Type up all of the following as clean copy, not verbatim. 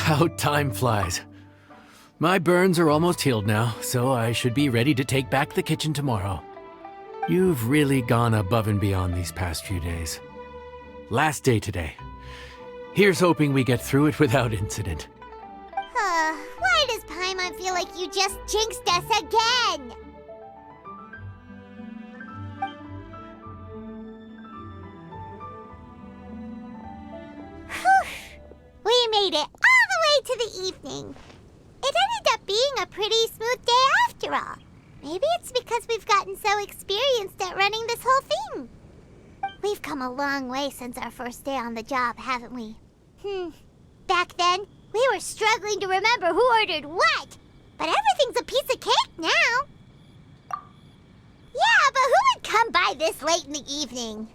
How time flies. My burns are almost healed now, so I should be ready to take back the kitchen tomorrow. You've really gone above and beyond these past few days. Last day today. Here's hoping we get through it without incident. Why does Paimon feel like you just jinxed us again? Whew. We made it all the way to the evening. It ended up being a pretty smooth day after all. Maybe it's because we've gotten so experienced at running this whole thing. We've come a long way since our first day on the job, haven't we? Back then, we were struggling to remember who ordered what. But everything's a piece of cake now. Yeah, but who would come by this late in the evening?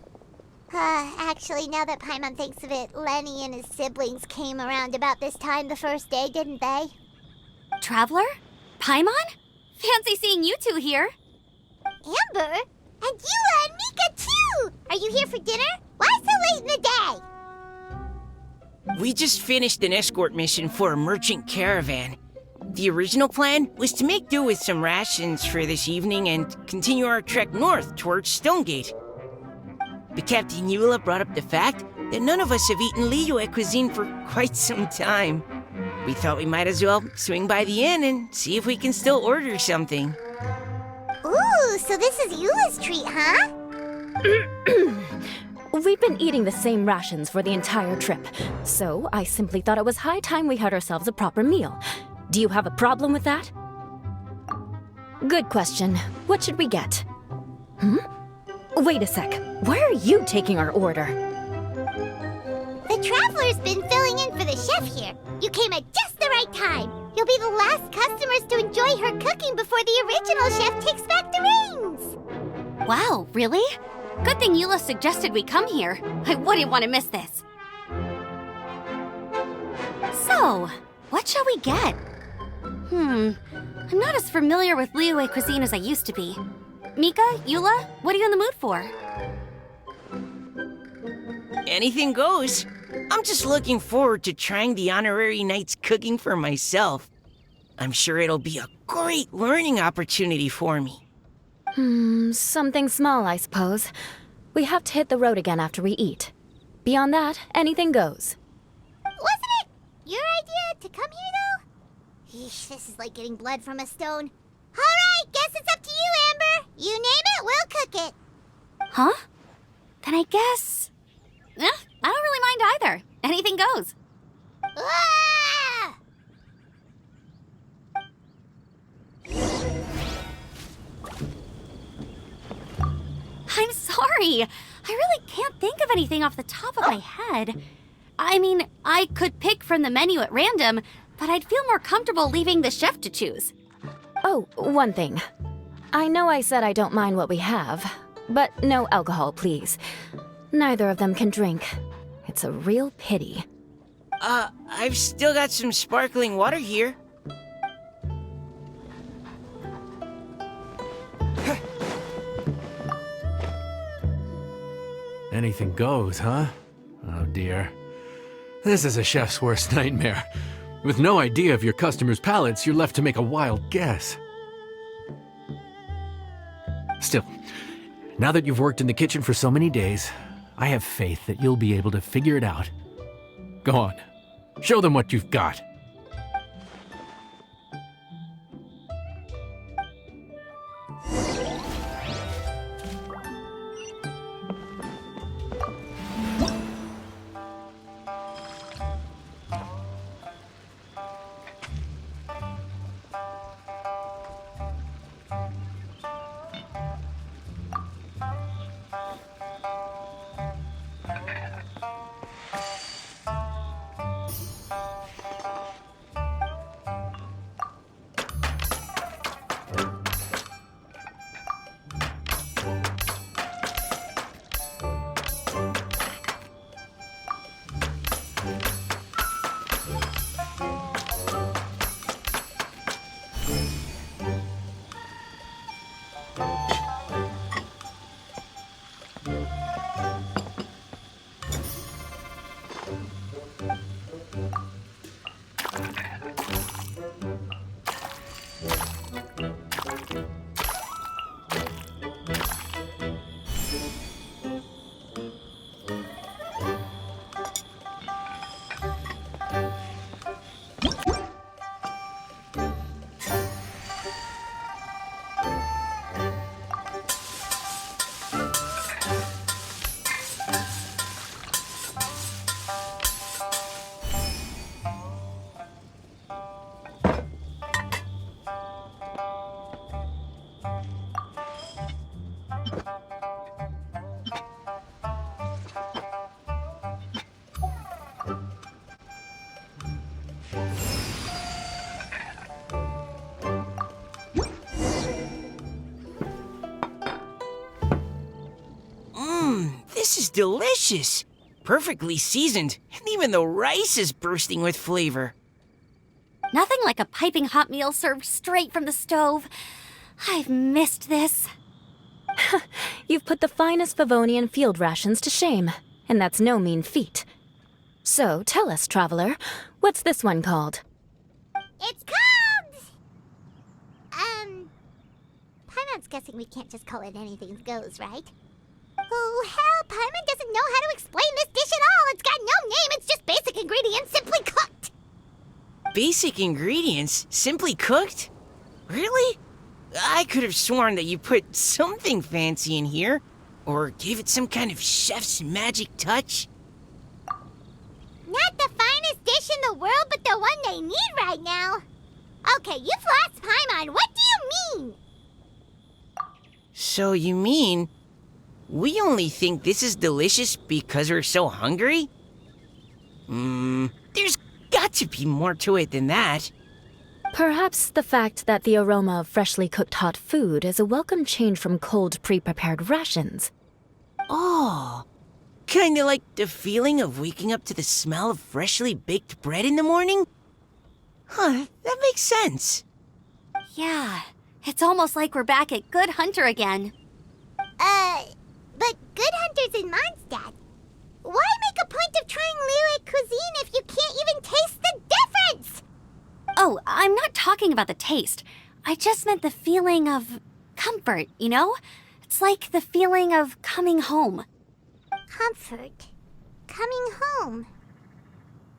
Actually, now that Paimon thinks of it, Lenny and his siblings came around about this time the first day, didn't they? Traveler? Paimon? Fancy seeing you two here. Amber? And Eula and Mika, too! Are you here for dinner? Why so late in the day? We just finished an escort mission for a merchant caravan. The original plan was to make do with some rations for this evening and continue our trek north towards Stonegate. But Captain Eula brought up the fact that none of us have eaten Liyue cuisine for quite some time. We thought we might as well swing by the inn and see if we can still order something. Ooh, so this is Eula's treat, huh? We've been eating the same rations for the entire trip, so I simply thought it was high time we had ourselves a proper meal. Do you have a problem with that? Good question. What should we get? Wait a sec. Why are you taking our order? The Traveler's been filling in for the chef here. You came at just the right time. You'll be the last customers to enjoy her cooking before the original chef takes back the reins. Wow, really? Good thing Eula suggested we come here. I wouldn't want to miss this. So, what shall we get? I'm not as familiar with Liyue cuisine as I used to be. Mika, Eula, what are you in the mood for? Anything goes. I'm just looking forward to trying the honorary knight's cooking for myself. I'm sure it'll be a great learning opportunity for me. Something small, I suppose. We have to hit the road again after we eat. Beyond that, anything goes. Wasn't it your idea to come here, though? Eesh, this is like getting blood from a stone. All right, guess it's up to you, Amber. You name it, we'll cook it. Huh? Then I guess... I don't really mind either. Anything goes. Ah! I'm sorry. I really can't think of anything off the top of my head. I mean, I could pick from the menu at random, but I'd feel more comfortable leaving the chef to choose. Oh, one thing. I know I said I don't mind what we have, but no alcohol, please. Neither of them can drink. It's a real pity. I've still got some sparkling water here. Anything goes, huh? Oh dear. This is a chef's worst nightmare. With no idea of your customers' palates, you're left to make a wild guess. Still, now that you've worked in the kitchen for so many days, I have faith that you'll be able to figure it out. Go on, show them what you've got. delicious. Perfectly seasoned, and even the rice is bursting with flavor. Nothing like a piping hot meal served straight from the stove. I've missed this. You've put the finest Favonian field rations to shame, and that's no mean feat. So, tell us, traveler, what's this one called? It's called... Paimon's guessing we can't just call it anything goes, right? Oh, hell, Paimon doesn't know how to explain this dish at all. It's got no name, it's just basic ingredients simply cooked. Basic ingredients? Simply cooked? Really? I could have sworn that you put something fancy in here, or gave it some kind of chef's magic touch. Not the finest dish in the world, but the one they need right now. Okay, you've lost Paimon. What do you mean? So you mean we only think this is delicious because we're so hungry? There's got to be more to it than that. Perhaps the fact that the aroma of freshly cooked hot food is a welcome change from cold, pre-prepared rations. Oh, kinda like the feeling of waking up to the smell of freshly baked bread in the morning? Huh, that makes sense. Yeah, it's almost like we're back at Good Hunter again. But Good Hunter's in Mondstadt. Why make a point of trying Liyue cuisine if you can't even taste the difference? Oh, I'm not talking about the taste. I just meant the feeling of comfort, you know? It's like the feeling of coming home. Comfort. Coming home.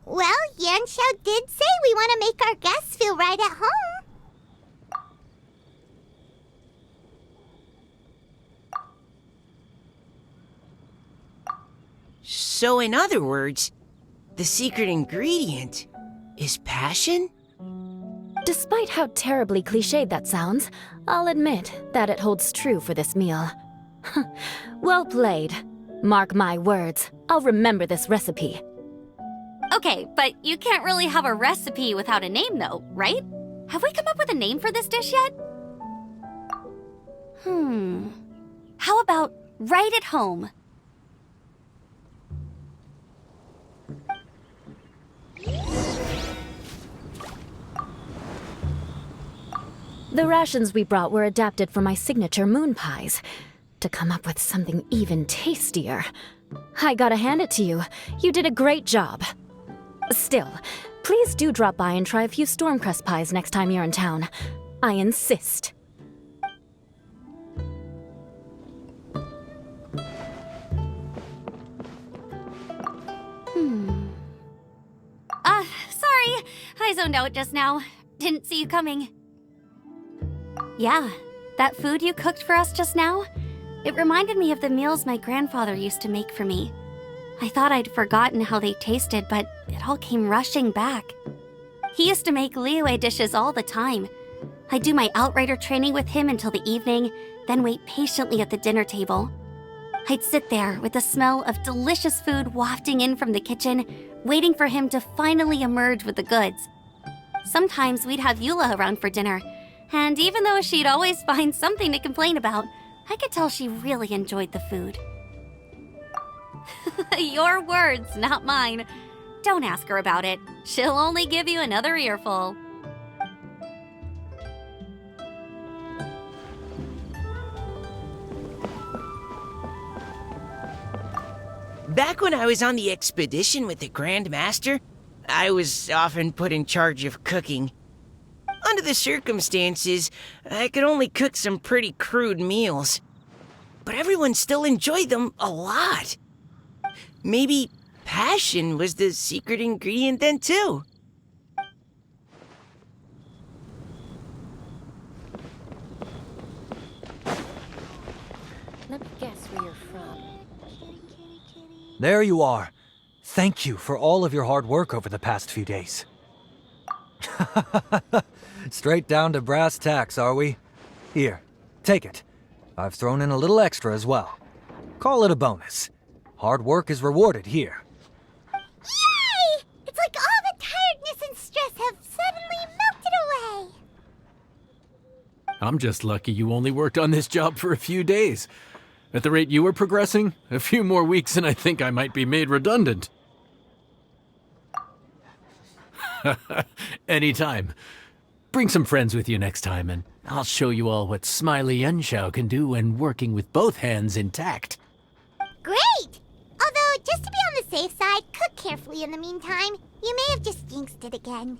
Well, Yanxiao did say we want to make our guests feel right at home. So in other words, the secret ingredient is passion? Despite how terribly cliched that sounds, I'll admit that it holds true for this meal. Well played. Mark my words, I'll remember this recipe. Okay, but you can't really have a recipe without a name though, right? Have we come up with a name for this dish yet? How about right at home? The rations we brought were adapted for my signature moon pies. To come up with something even tastier. I gotta hand it to you. You did a great job. Still, please do drop by and try a few Stormcrest pies next time you're in town. I insist. Sorry. I zoned out just now. Didn't see you coming. Yeah, that food you cooked for us just now, it reminded me of the meals my grandfather used to make for me. I thought I'd forgotten how they tasted, but it all came rushing back. He used to make Liyue dishes all the time. I'd do my outrider training with him until the evening, then wait patiently at the dinner table. I'd sit there with the smell of delicious food wafting in from the kitchen, waiting for him to finally emerge with the goods. Sometimes we'd have Eula around for dinner, and even though she'd always find something to complain about, I could tell she really enjoyed the food. Your words, not mine. Don't ask her about it. She'll only give you another earful. Back when I was on the expedition with the Grand Master, I was often put in charge of cooking. Under the circumstances, I could only cook some pretty crude meals. But everyone still enjoyed them a lot. Maybe passion was the secret ingredient then too. Let me guess where you're from. There you are. Thank you for all of your hard work over the past few days. Straight down to brass tacks, are we? Here, take it. I've thrown in a little extra as well. Call it a bonus. Hard work is rewarded here. Yay! It's like all the tiredness and stress have suddenly melted away. I'm just lucky you only worked on this job for a few days. At the rate you were progressing, a few more weeks and I think I might be made redundant. Anytime. Bring some friends with you next time, and I'll show you all what Smiley Yenshao can do when working with both hands intact. Great! Although, just to be on the safe side, cook carefully in the meantime. You may have just jinxed it again.